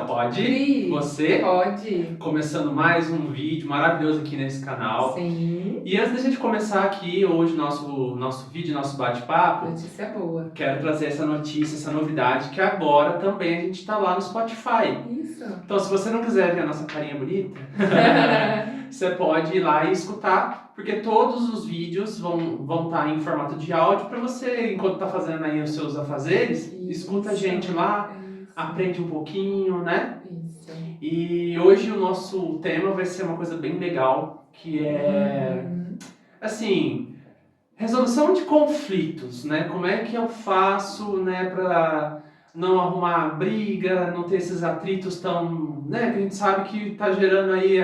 Céu, pode? Pri, Você? pode. Começando mais um vídeo maravilhoso aqui nesse canal. Sim. E antes da gente começar aqui hoje nosso vídeo, nosso bate-papo, Notícia boa. quero trazer essa notícia, essa novidade, que agora também a gente está lá no Spotify. Isso. Então, se você não quiser ver a nossa carinha bonita, você pode ir lá e escutar, porque todos os vídeos vão estar em formato de áudio para você, enquanto está fazendo aí os seus afazeres, escuta a gente lá, aprende um pouquinho, né? Isso. E hoje o nosso tema vai ser uma coisa bem legal, que é, assim, resolução de conflitos, né? Como é que eu faço, né, para não arrumar briga, não ter esses atritos tão, né, que a gente sabe que tá gerando aí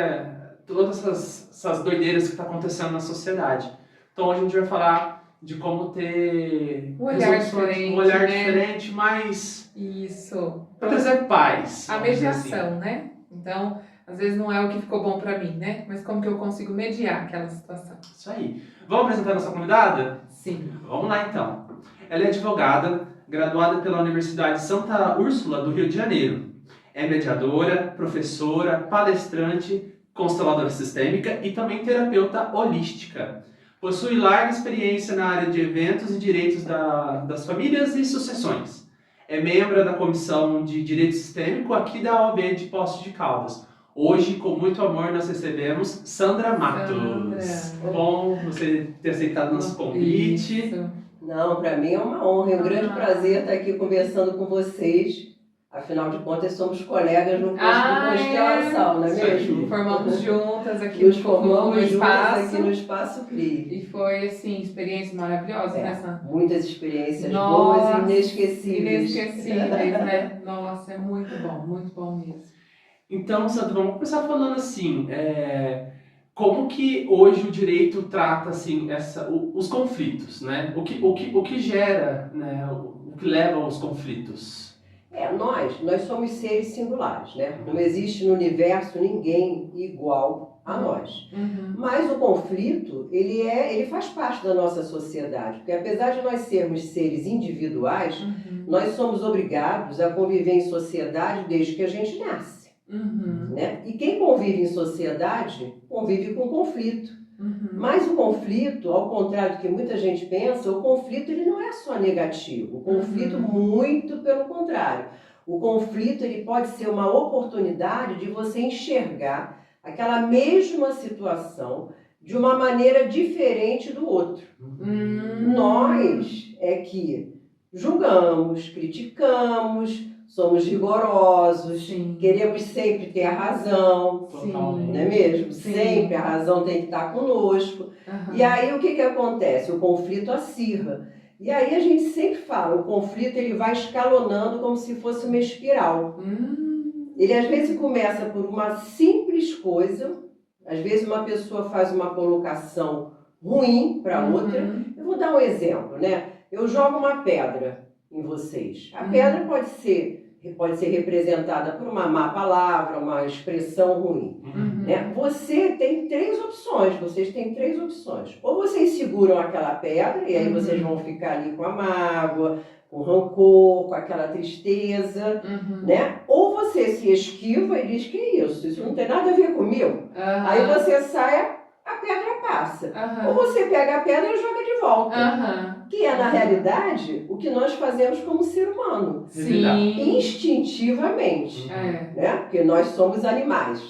todas essas doideiras que tá acontecendo na sociedade. Então hoje a gente vai falar de como ter Um olhar resoluções, diferente, um olhar né? diferente, mas Isso. para trazer paz. A vamos dizer assim. mediação, né? Então, às vezes não é o que ficou bom pra mim, né? Mas como que eu consigo mediar aquela situação? Isso aí. Vamos apresentar nossa convidada? Sim. Vamos lá então. Ela é advogada, graduada pela Universidade Santa Úrsula do Rio de Janeiro. É mediadora, professora, palestrante, consteladora sistêmica e também terapeuta holística. Possui larga experiência na área de eventos e direitos das famílias e sucessões. É membro da Comissão de Direito Sistêmico aqui da OAB de Poços de Caldas. Hoje, com muito amor, nós recebemos Sandra Matos. Sandra. Bom você ter aceitado nosso convite. Isso. Não, para mim é uma honra e um grande prazer estar aqui conversando com vocês. Afinal de contas, somos colegas no curso de constelação, não é Isso aí. mesmo? Formamos juntas aqui Nos no formamos juntas espaço. aqui no Espaço CRI. E foi, assim, experiência maravilhosa, né, Sandra? Muitas experiências Nossa, boas e inesquecíveis. Inesquecíveis, né? Nossa, é muito bom mesmo. Então, Sandra, vamos começar falando assim, como que hoje o direito trata assim, os conflitos, né? O que gera, né? O que leva aos conflitos? Nós somos seres singulares, né? Não existe no universo ninguém igual a nós. Uhum. Mas o conflito, ele faz parte da nossa sociedade, porque apesar de nós sermos seres individuais, nós somos obrigados a conviver em sociedade desde que a gente nasce. Né? E quem convive em sociedade, convive com conflito. Mas o conflito, ao contrário do que muita gente pensa, o conflito ele não é só negativo. O conflito, muito pelo contrário. O conflito ele pode ser uma oportunidade de você enxergar aquela mesma situação de uma maneira diferente do outro. Nós é que julgamos, criticamos, somos rigorosos, Sim. queremos sempre ter a razão, Totalmente. não é mesmo? Sim. Sempre a razão tem que estar conosco. E aí o que acontece? O conflito acirra. E aí a gente sempre fala, o conflito ele vai escalonando como se fosse uma espiral. Ele às vezes começa por uma simples coisa, às vezes uma pessoa faz uma colocação ruim para outra. Eu vou dar um exemplo, né? Eu jogo uma pedra em vocês. A pedra pode ser representada por uma má palavra, uma expressão ruim. Né? Vocês têm três opções. Ou vocês seguram aquela pedra, e aí vocês vão ficar ali com a mágoa, com o rancor, com aquela tristeza, né? Ou você se esquiva e diz que isso não tem nada a ver comigo. Aí você sai, a pedra passa. Ou você pega a pedra e joga de volta. Que é, na realidade, o que nós fazemos como ser humano. Sim. Instintivamente. Né? Porque nós somos animais.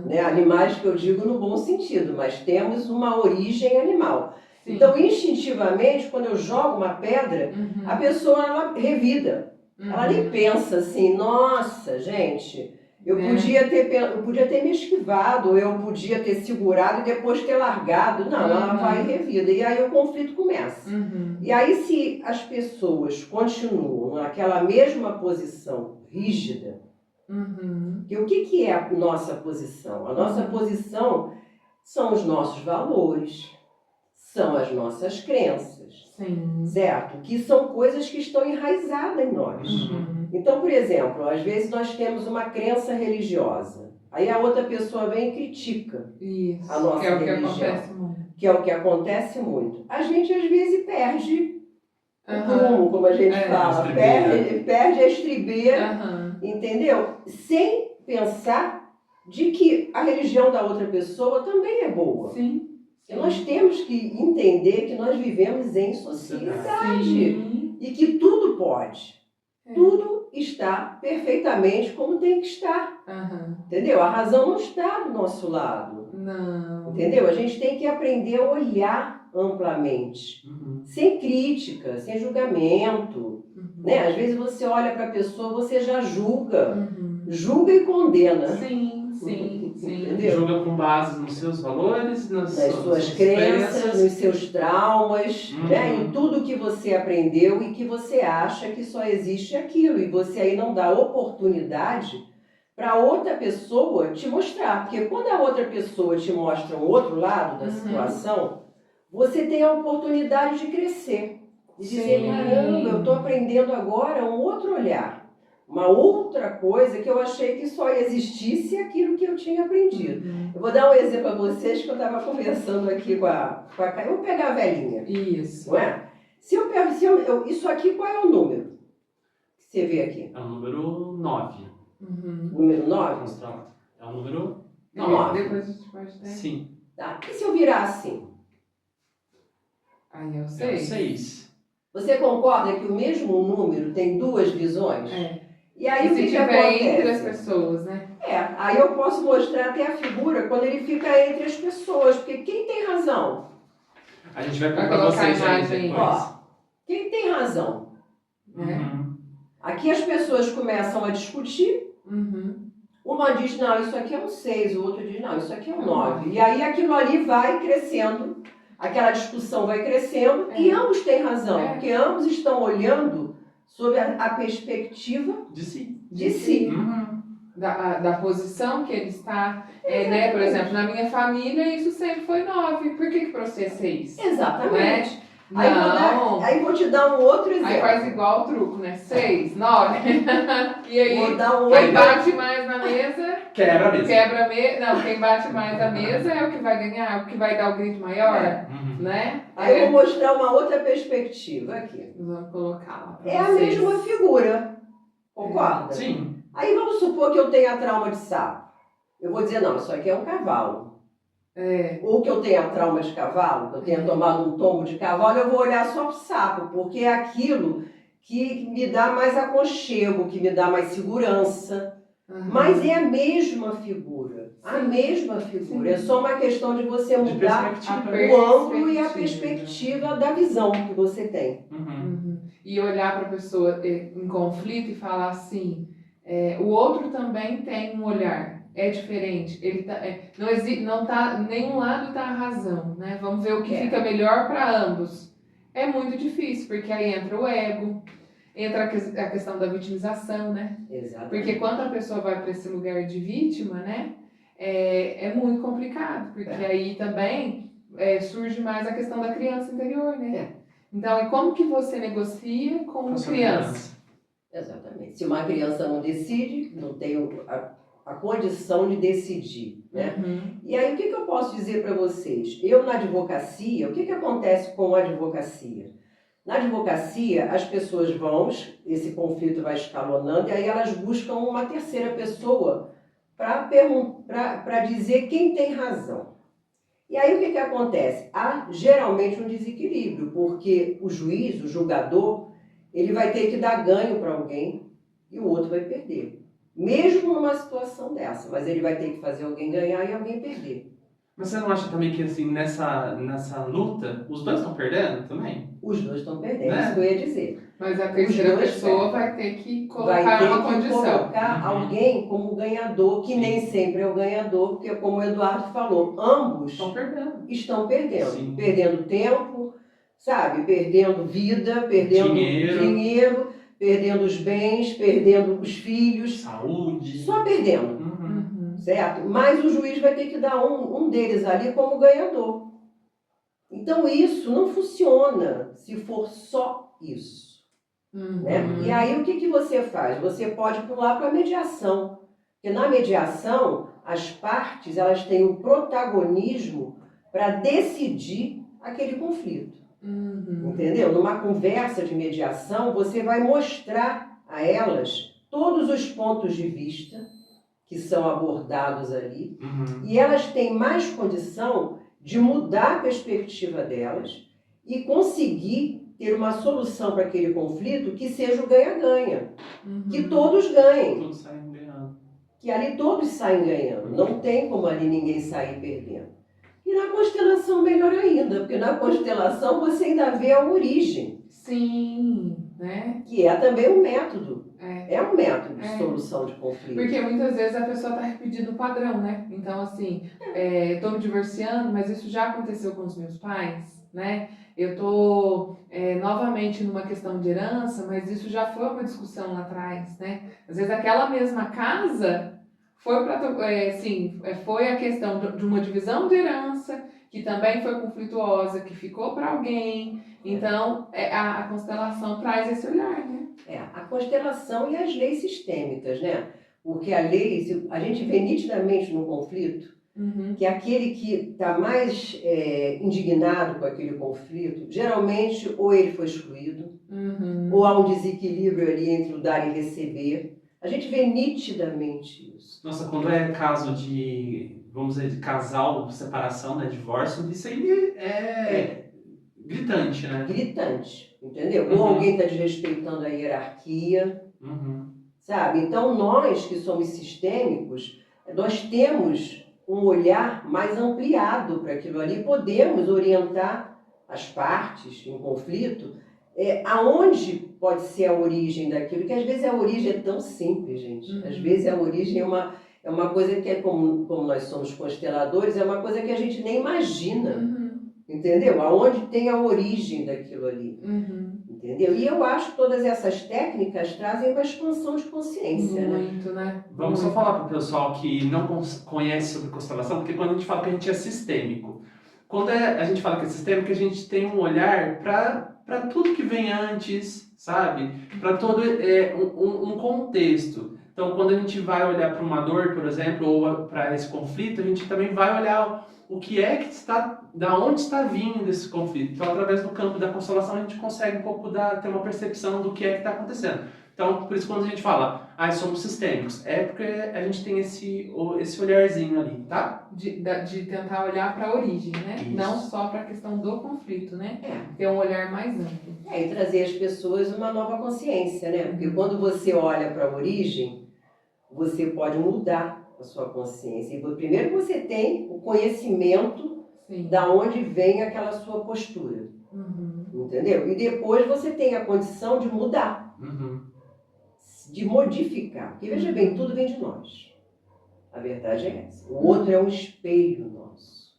Né? Animais que eu digo no bom sentido, mas temos uma origem animal. Sim. Então, instintivamente, quando eu jogo uma pedra, a pessoa ela revida. Ela nem pensa assim, nossa, gente, eu podia ter me esquivado, eu podia ter segurado e depois ter largado. Não, ela vai e revida. E aí o conflito começa. E aí se as pessoas continuam naquela mesma posição rígida, que o que é a nossa posição? A nossa posição são os nossos valores, são as nossas crenças, certo? Que são coisas que estão enraizadas em nós. Então, por exemplo, às vezes nós temos uma crença religiosa, aí a outra pessoa vem e critica a nossa que é o religião. que acontece muito. Que é o que acontece muito. A gente às vezes perde o prumo, como a gente fala, perde a estribeira, entendeu? Sem pensar de que a religião da outra pessoa também é boa. Sim. E nós temos que entender que nós vivemos em sociedade. Sim. E que tudo pode. Tudo está perfeitamente como tem que estar. Entendeu? A razão não está do nosso lado. Não. Entendeu? A gente tem que aprender a olhar amplamente. Sem crítica, sem julgamento. Né? Às vezes você olha para a pessoa, você já julga. Julga e condena. Sim. Entendeu? Julga com base nos seus valores, nas suas crenças, nos seus traumas, né? Em tudo que você aprendeu e que você acha que só existe aquilo. E você aí não dá oportunidade para outra pessoa te mostrar. Porque quando a outra pessoa te mostra o outro lado da situação, você tem a oportunidade de crescer. De dizer, caramba, eu estou aprendendo agora um outro olhar. Uma outra coisa que eu achei que só existisse aquilo que eu tinha aprendido. Eu vou dar um exemplo a vocês que eu estava conversando aqui com a Caio. Eu vou pegar a velhinha. Isso. Não é? Isso aqui, qual é o número que você vê aqui? É o número 9. Número 9? É o número 9. Depois a gente pode ter. Sim. Tá. E se eu virar assim? Aí é o 6. É o 6. Você concorda que o mesmo número tem duas visões? E aí o que tiver acontece? entre as pessoas, né? Aí eu posso mostrar até a figura quando ele fica entre as pessoas, porque quem tem razão? A gente vai colocar vocês a aí imagem. depois. Ó, quem tem razão? Aqui as pessoas começam a discutir. Uma diz, não, isso aqui é um 6, o outro diz, não, isso aqui é um 9. E aí aquilo ali vai crescendo, aquela discussão vai crescendo, e ambos têm razão, porque ambos estão olhando sob a perspectiva de si. Da posição que ele está, né? Por exemplo, na minha família isso sempre foi 9. Por que para você é 6? Exatamente. Né? Aí vou te dar um outro exemplo. Aí faz igual o truco, né? 6, 9. E aí, vou dar quem bate mais na mesa... Quebra a mesa. Não, quem bate mais a mesa é o que vai ganhar, é o que vai dar o grito maior, né? Aí eu vou mostrar uma outra perspectiva aqui. Vamos colocar lá pra vocês. A mesma figura, concorda? Sim. Aí vamos supor que eu tenha trauma de sapo. Eu vou dizer, não, isso aqui é um cavalo. Ou que eu tenha trauma de cavalo, que eu tenha tomado um tombo de cavalo, eu vou olhar só para o sapo, porque é aquilo que me dá mais aconchego, que me dá mais segurança. Mas é a mesma figura. A mesma figura. É só uma questão de você mudar o ângulo e a perspectiva da visão que você tem. E olhar para a pessoa em conflito e falar assim, o outro também tem um olhar. É diferente, ele tá, não tá, nenhum lado está a razão, né? Vamos ver o que fica melhor para ambos. É muito difícil, porque aí entra o ego, entra a questão da vitimização, né? Exatamente. Porque quando a pessoa vai para esse lugar de vítima, né? É muito complicado, porque aí também surge mais a questão da criança interior, né? Então, como que você negocia com uma criança? Exatamente. Se uma criança não decide, não tem a condição de decidir, né? E aí, o que eu posso dizer para vocês? Eu, na advocacia, o que acontece com a advocacia? Na advocacia, as pessoas esse conflito vai escalonando, e aí elas buscam uma terceira pessoa para dizer quem tem razão. E aí, o que acontece? Há, geralmente, um desequilíbrio, porque o juiz, o julgador, ele vai ter que dar ganho para alguém e o outro vai perder. Mesmo numa situação dessa, mas ele vai ter que fazer alguém ganhar e alguém perder. Mas você não acha também que assim, nessa luta, os dois estão perdendo também? Os dois estão perdendo, isso que eu ia dizer. Mas a terceira pessoa vai ter que colocar uma condição. Vai ter que colocar alguém como ganhador, que nem sempre é o ganhador, porque como o Eduardo falou, ambos estão perdendo. Perdendo tempo, sabe? Perdendo vida, perdendo dinheiro, perdendo os bens, perdendo os filhos. Saúde. Só perdendo. Certo? Mas o juiz vai ter que dar um deles ali como ganhador. Então isso não funciona se for só isso. Né? E aí o que você faz? Você pode pular para a mediação. Porque na mediação, as partes elas têm o protagonismo para decidir aquele conflito. Entendeu? Numa conversa de mediação, você vai mostrar a elas todos os pontos de vista que são abordados ali, e elas têm mais condição de mudar a perspectiva delas e conseguir ter uma solução para aquele conflito que seja o ganha-ganha, que todos ganhem. Todos saem ganhando. Que ali todos saem ganhando, não tem como ali ninguém sair perdendo. E na constelação melhor ainda, porque na constelação você ainda vê a origem. Sim, né? Que é também um método. É um método de solução de conflito. Porque muitas vezes a pessoa está repetindo o padrão, né? Então, assim, estou me divorciando, mas isso já aconteceu com os meus pais, né? Eu estou novamente numa questão de herança, mas isso já foi uma discussão lá atrás, né? Às vezes aquela mesma casa foi a questão de uma divisão de herança, que também foi conflituosa, que ficou para alguém. Então, a constelação traz esse olhar, né? A constelação e as leis sistêmicas, né? Porque a lei, a gente vê nitidamente no conflito, que aquele que está mais indignado com aquele conflito, geralmente ou ele foi excluído, ou há um desequilíbrio ali entre o dar e receber. A gente vê nitidamente isso. Nossa, quando é caso de, vamos dizer, de casal, separação, né, divórcio, isso aí é gritante, né? Gritante, entendeu? Ou alguém está desrespeitando a hierarquia, sabe? Então, nós que somos sistêmicos, nós temos um olhar mais ampliado para aquilo ali, podemos orientar as partes em conflito, aonde pode ser a origem daquilo, que às vezes a origem é tão simples, gente. Às vezes a origem é uma coisa que como nós somos consteladores, é uma coisa que a gente nem imagina. Entendeu? Aonde tem a origem daquilo ali. Entendeu? E eu acho que todas essas técnicas trazem uma expansão de consciência. Muito, né? Vamos só falar para o pessoal que não conhece sobre constelação, porque quando a gente fala que a gente é sistêmico, quando a gente fala que é sistêmico, a gente tem um olhar para tudo que vem antes, sabe? Para todo um contexto. Então, quando a gente vai olhar para uma dor, por exemplo, ou para esse conflito, a gente também vai olhar o que é que está, da onde está vindo esse conflito. Então, através do campo da constelação, a gente consegue um pouco ter uma percepção do que é que está acontecendo. Então, por isso, quando a gente fala, somos sistêmicos, é porque a gente tem esse olharzinho ali, tá? De tentar olhar para a origem, né? Isso. Não só para a questão do conflito, né? Ter um olhar mais amplo. E trazer às pessoas uma nova consciência, né? Porque quando você olha para a origem, você pode mudar a sua consciência. E primeiro você tem o conhecimento da onde vem aquela sua postura. Entendeu? E depois você tem a condição de mudar. De modificar. Porque veja bem, tudo vem de nós. A verdade é essa. O outro é um espelho nosso.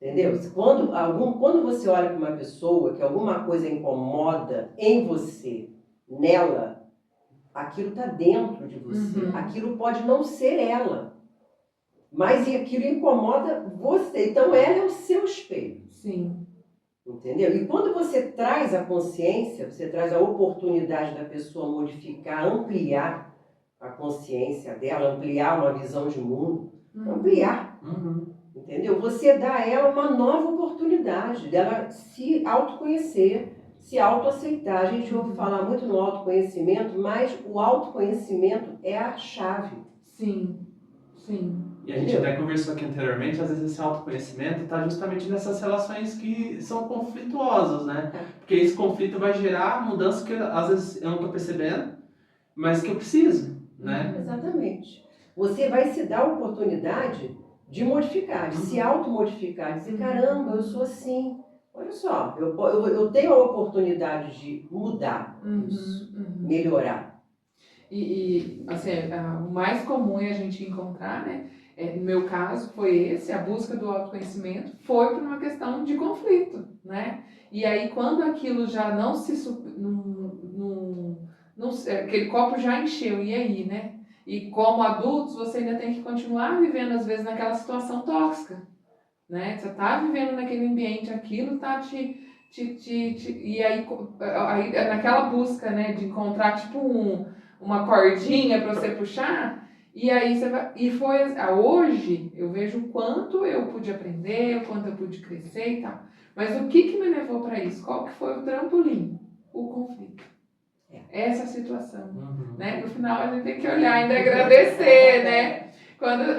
Entendeu? Quando você olha para uma pessoa que alguma coisa incomoda em você, nela, aquilo está dentro de você. Aquilo pode não ser ela. Mas aquilo incomoda você. Então ela é o seu espelho. Sim. Entendeu? E quando você traz a consciência, você traz a oportunidade da pessoa modificar, ampliar a consciência dela, ampliar uma visão de mundo, ampliar. Entendeu? Você dá a ela uma nova oportunidade dela se autoconhecer, se autoaceitar. A gente ouve falar muito no autoconhecimento, mas o autoconhecimento é a chave. Sim. E a gente até conversou aqui anteriormente, às vezes esse autoconhecimento está justamente nessas relações que são conflituosas, né? Porque esse conflito vai gerar mudança que às vezes eu não estou percebendo, mas que eu preciso, né? Exatamente. Você vai se dar a oportunidade de modificar, de se automodificar, de dizer, caramba, eu sou assim. Olha só, eu tenho a oportunidade de mudar isso, melhorar. E assim, o mais comum é a gente encontrar, né? No meu caso foi a busca do autoconhecimento foi por uma questão de conflito, né? E aí quando aquilo já não se... aquele copo já encheu, e aí, né? E como adultos, você ainda tem que continuar vivendo, às vezes, naquela situação tóxica, né? Você tá vivendo naquele ambiente, aquilo tá e aí naquela busca, né, de encontrar, tipo, uma cordinha para você puxar, e aí você vai... E hoje eu vejo o quanto eu pude aprender, o quanto eu pude crescer e tal. Mas o que me levou para isso? Qual que foi o trampolim? O conflito. Essa situação. Né? No final a gente tem que olhar e ainda agradecer, né? Quando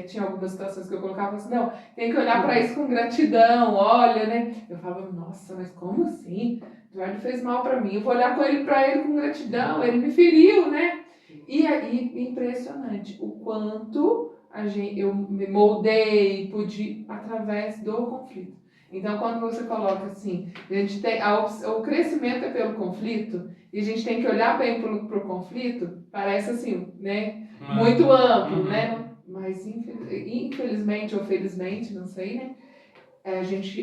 tinha algumas situações que eu colocava assim, não, tem que olhar para isso com gratidão, olha, né? Eu falava, nossa, mas como assim? Eduardo fez mal para mim, eu vou olhar para ele com gratidão, ele me feriu, né? E aí, impressionante, o quanto eu me moldei, pude, através do conflito. Então, quando você coloca assim, a gente tem o crescimento é pelo conflito, e a gente tem que olhar bem pro conflito, parece assim, né? Muito amplo, né? Mas infelizmente ou felizmente, não sei, né?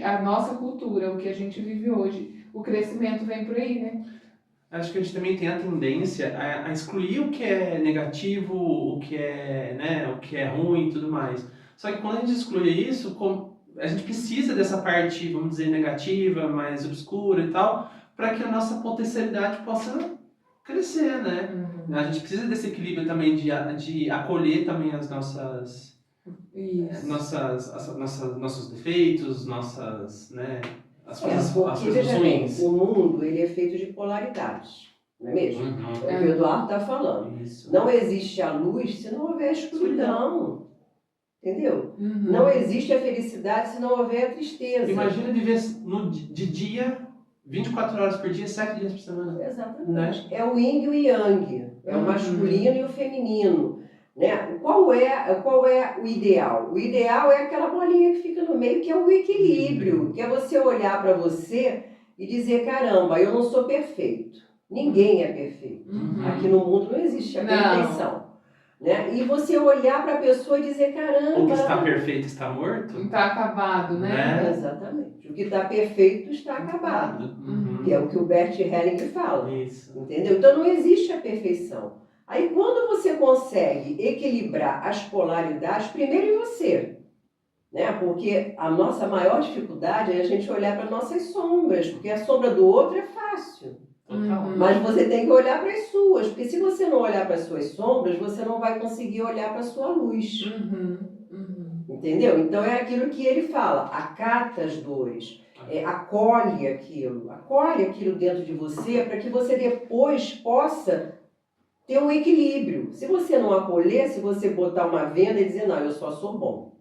A nossa cultura, o que a gente vive hoje, o crescimento vem por aí, né? Acho que a gente também tem a tendência a excluir o que é negativo, o que é, né, o que é ruim e tudo mais. Só que quando a gente exclui isso, a gente precisa dessa parte, vamos dizer, negativa, mais obscura e tal, para que a nossa potencialidade possa crescer, né? A gente precisa desse equilíbrio também de acolher também as nossos defeitos, nossas, né, as porque, coisas veja bem, ruins. o mundo ele é feito de polaridades, não é mesmo? É o que o Eduardo está falando. Isso. Não existe a luz se não houver a escuridão. Entendeu? Não existe a felicidade se não houver a tristeza. Imagina viver de dia, 24 horas por dia, 7 dias por semana. Exatamente. Né? É o yin e o yang. É o masculino e o feminino. Né? Qual é o ideal? O ideal é aquela bolinha que fica no meio, que é o equilíbrio. Que é você olhar para você e dizer, caramba, eu não sou perfeito. Ninguém é perfeito. Aqui no mundo não existe a perfeição. Né? E você olhar para a pessoa e dizer, caramba... O que está perfeito está morto? Está acabado, né? Exatamente. O que está perfeito está acabado. Que é o que o Bert Hellinger fala. Isso. Entendeu? Então não existe a perfeição. Aí quando você consegue equilibrar as polaridades, primeiro em você. Né? Porque a nossa maior dificuldade é a gente olhar para nossas sombras. Porque a sombra do outro é fácil. Mas você tem que olhar para as suas, porque se você não olhar para as suas sombras, você não vai conseguir olhar para a sua luz. Entendeu? Então é aquilo que ele fala, acata as dores, acolhe aquilo dentro de você para que você depois possa ter um equilíbrio. Se você não acolher, se você botar uma venda e dizer, não, eu só sou bom,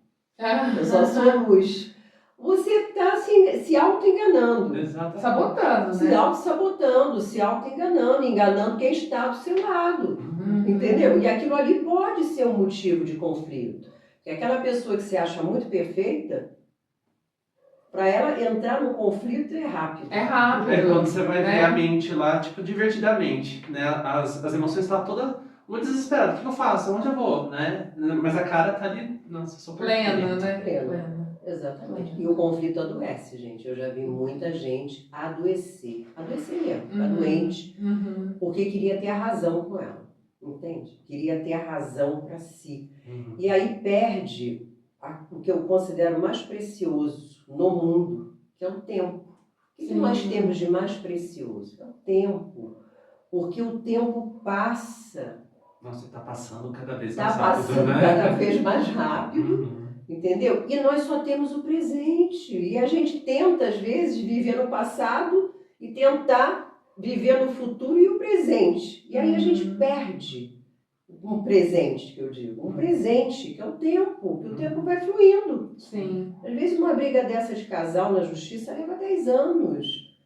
eu só sou luz, você está se auto-enganando. Sabotando, se né? auto-sabotando, se auto-enganando, enganando quem está do seu lado. Entendeu? E aquilo ali pode ser um motivo de conflito. Porque aquela pessoa que você acha muito perfeita, para ela entrar no conflito é rápido. É rápido. É quando você vai ver a mente lá, tipo, divertidamente, né? As emoções estão todas muito desesperadas. O que eu faço? Onde eu vou? Né? Mas a cara tá ali, nossa, eu sou plena, perfeita. né? Plena. Exatamente. E o conflito adoece, gente. Eu já vi muita gente adoecer. Adoecer mesmo, ficar doente, porque queria ter a razão com ela. Entende? Queria ter a razão para si. E aí perde o que eu considero mais precioso no mundo, que é o tempo. O que nós temos de mais precioso? É o tempo. Porque o tempo passa. Nossa, está passando cada vez Está mais rápido, passando né? cada vez mais rápido. Entendeu? E nós só temos o presente. E a gente tenta, às vezes, viver no passado e tentar viver no futuro e o presente. E aí a gente perde um presente, que eu digo. Um presente, que é o tempo. Que o tempo vai fluindo. Sim. Às vezes uma briga dessa de casal na justiça leva 10 anos.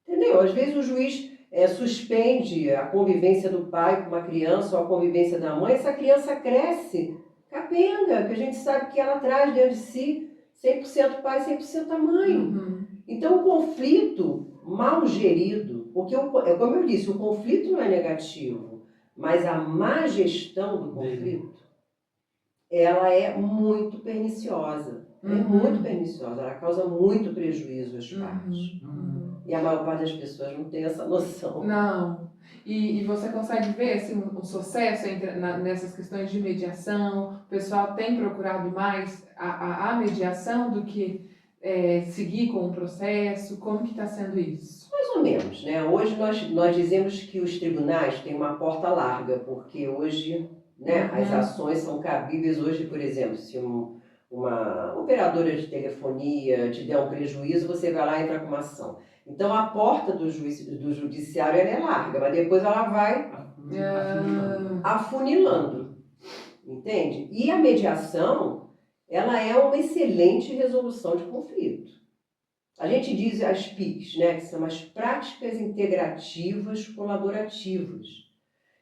Entendeu? Às vezes o juiz suspende a convivência do pai com uma criança ou a convivência da mãe. Essa criança cresce capenga, que a gente sabe que ela traz dentro de si 100% pai, 100% a mãe. Então o conflito mal gerido, porque como eu disse, o conflito não é negativo, mas a má gestão do conflito, ela é muito perniciosa. É muito perniciosa, ela causa muito prejuízo às partes. E a maior parte das pessoas não tem essa noção. Não. E você consegue ver assim, um sucesso nessas questões de mediação? O pessoal tem procurado mais a mediação do que seguir com o processo? Como que está sendo isso? Mais ou menos, né? Hoje nós dizemos que os tribunais têm uma porta larga, porque hoje, né, as ações são cabíveis. Hoje, por exemplo, se uma operadora de telefonia te der um prejuízo, você vai lá e entra com uma ação. Então a porta do judiciário ela é larga, mas depois ela vai afunilando, entende? E a mediação, ela é uma excelente resolução de conflito. A gente diz as PICs, né, que são as práticas integrativas colaborativas.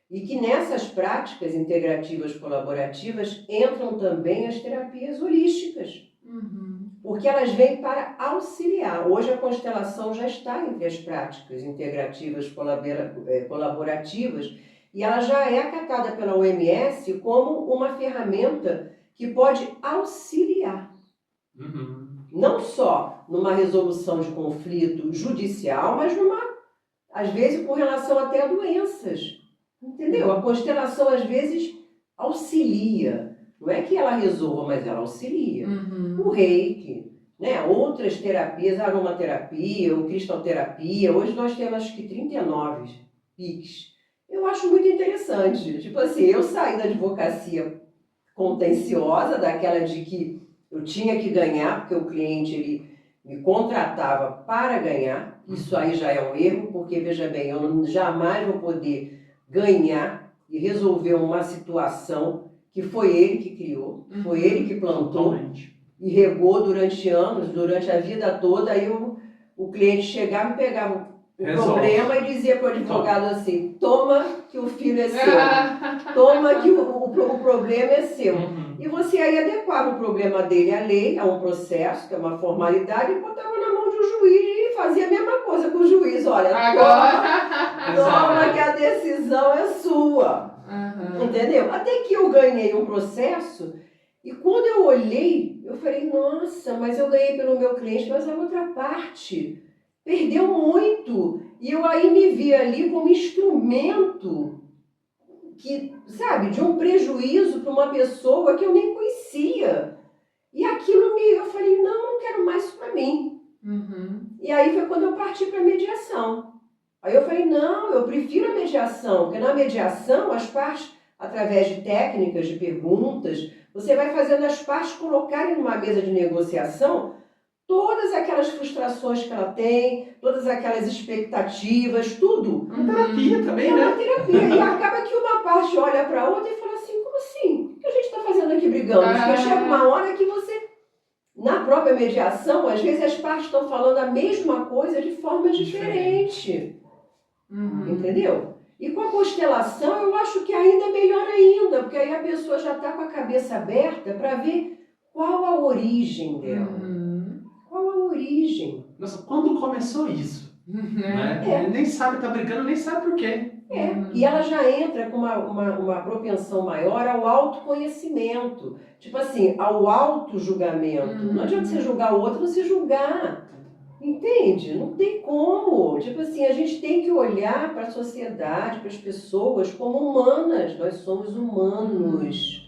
E que nessas práticas integrativas colaborativas entram também as terapias holísticas. Porque elas vêm para auxiliar. Hoje a constelação já está entre as práticas integrativas colaborativas e ela já é acatada pela OMS como uma ferramenta que pode auxiliar. Não só numa resolução de conflito judicial, mas às vezes com relação até a doenças. Entendeu? A constelação, às vezes, auxilia. Não é que ela resolva, mas ela auxilia. O reiki, né? Outras terapias, a aromaterapia, o cristalterapia. Hoje nós temos, acho que, 39 PICs. Eu acho muito interessante. Tipo assim, eu saí da advocacia contenciosa, daquela de que eu tinha que ganhar, porque o cliente ele me contratava para ganhar. Isso aí já é um erro, porque, veja bem, eu jamais vou poder ganhar e resolver uma situação que foi ele que criou, foi ele que plantou e regou durante anos, durante a vida toda. Aí o cliente chegava e pegava o problema e dizia para o advogado assim: toma que o filho é seu, toma que o problema é seu. E você aí adequava o problema dele à lei, a um processo, que é uma formalidade, e botava na mão de um juiz e fazia a mesma coisa com o juiz. Olha, toma que a decisão é sua. Entendeu? Até que eu ganhei um processo e quando eu olhei, eu falei, nossa, mas eu ganhei pelo meu cliente, mas a outra parte perdeu muito. E eu aí me vi ali como instrumento que, sabe, de um prejuízo para uma pessoa que eu nem conhecia. E aquilo eu falei, não quero mais isso para mim. E aí foi quando eu parti para a mediação. Aí eu falei, não, eu prefiro a mediação, porque na mediação as partes, através de técnicas, de perguntas, você vai fazendo as partes colocarem numa mesa de negociação todas aquelas frustrações que ela tem, todas aquelas expectativas, tudo. Uma terapia também, né? É uma terapia. E acaba que uma parte olha para a outra e fala assim, como assim? O que a gente está fazendo aqui brigando? Porque chega uma hora que você, na própria mediação, às vezes as partes estão falando a mesma coisa de forma diferente. Entendeu? E com a constelação eu acho que ainda é melhor ainda, porque aí a pessoa já está com a cabeça aberta para ver qual a origem dela. Qual a origem? Nossa, quando começou isso? Né? Ele nem sabe, tá brigando, nem sabe por quê. E ela já entra com uma propensão maior ao autoconhecimento. Tipo assim, ao auto-julgamento. Não adianta você julgar o outro, você julgar. Entende? Não tem como. Tipo assim, a gente tem que olhar para a sociedade, para as pessoas como humanas. Nós somos humanos.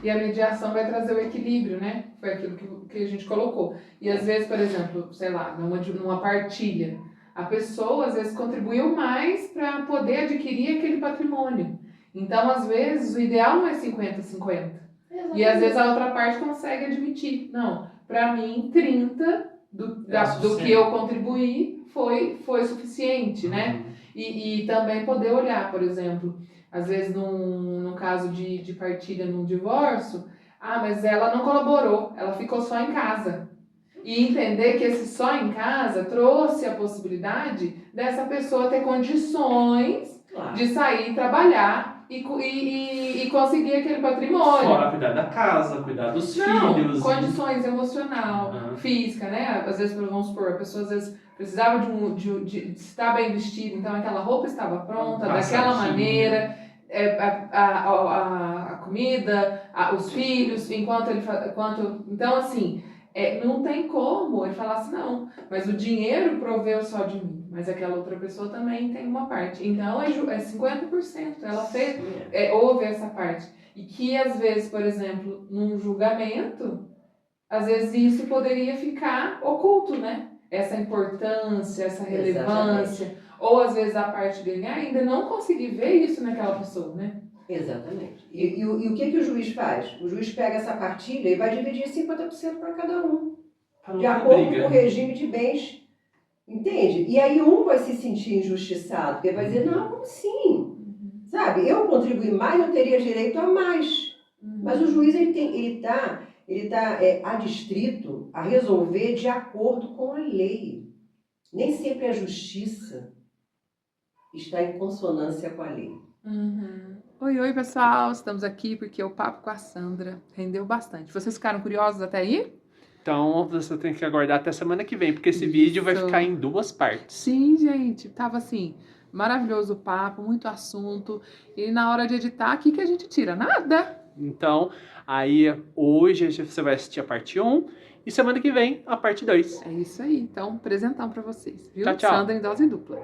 E a mediação vai trazer o equilíbrio, né? Foi aquilo que a gente colocou. E às vezes, por exemplo, sei lá, numa partilha, a pessoa às vezes contribuiu mais para poder adquirir aquele patrimônio. Então, às vezes, o ideal não é 50-50. E às vezes a outra parte consegue admitir. Não, para mim, 30 do que eu contribuí foi suficiente, né? E também poder olhar, por exemplo, às vezes num caso de partilha num divórcio, mas ela não colaborou, ela ficou só em casa. E entender que esse só em casa trouxe a possibilidade dessa pessoa ter condições de sair e trabalhar e conseguir aquele patrimônio. Fora cuidar da casa, cuidar dos filhos. Condições emocional, física, né? Às vezes, vamos supor, a pessoa às vezes precisava de estar bem vestida, então aquela roupa estava pronta, daquela maneira, a comida, os filhos, então assim, não tem como ele falar assim, não, mas o dinheiro proveu só de mim, mas aquela outra pessoa também tem uma parte, então é 50%, ela fez, houve essa parte, e que às vezes, por exemplo, num julgamento, às vezes isso poderia ficar oculto, né? Essa importância, essa relevância, ou às vezes a parte dele ainda não conseguir ver isso naquela pessoa, né? Exatamente. E o que o juiz faz? O juiz pega essa partilha e vai dividir 50% para cada um, Pra não de ter acordo briga. com o regime de bens. Entende? E aí um vai se sentir injustiçado, porque vai dizer, não, como assim? Sabe, eu contribuí mais, eu teria direito a mais. Mas o juiz ele tá adstrito a resolver de acordo com a lei. Nem sempre a justiça está em consonância com a lei. Oi, pessoal! Estamos aqui porque o papo com a Sandra rendeu bastante. Vocês ficaram curiosos até aí? Então você tem que aguardar até semana que vem, porque esse vídeo vai ficar em 2 partes. Sim, gente, tava assim, maravilhoso o papo, muito assunto. E na hora de editar, o que a gente tira? Nada! Então, aí hoje você vai assistir a parte 1 e semana que vem a parte 2. É isso aí. Então, presentão pra vocês, viu? Tchau, tchau. Sandra em dose dupla.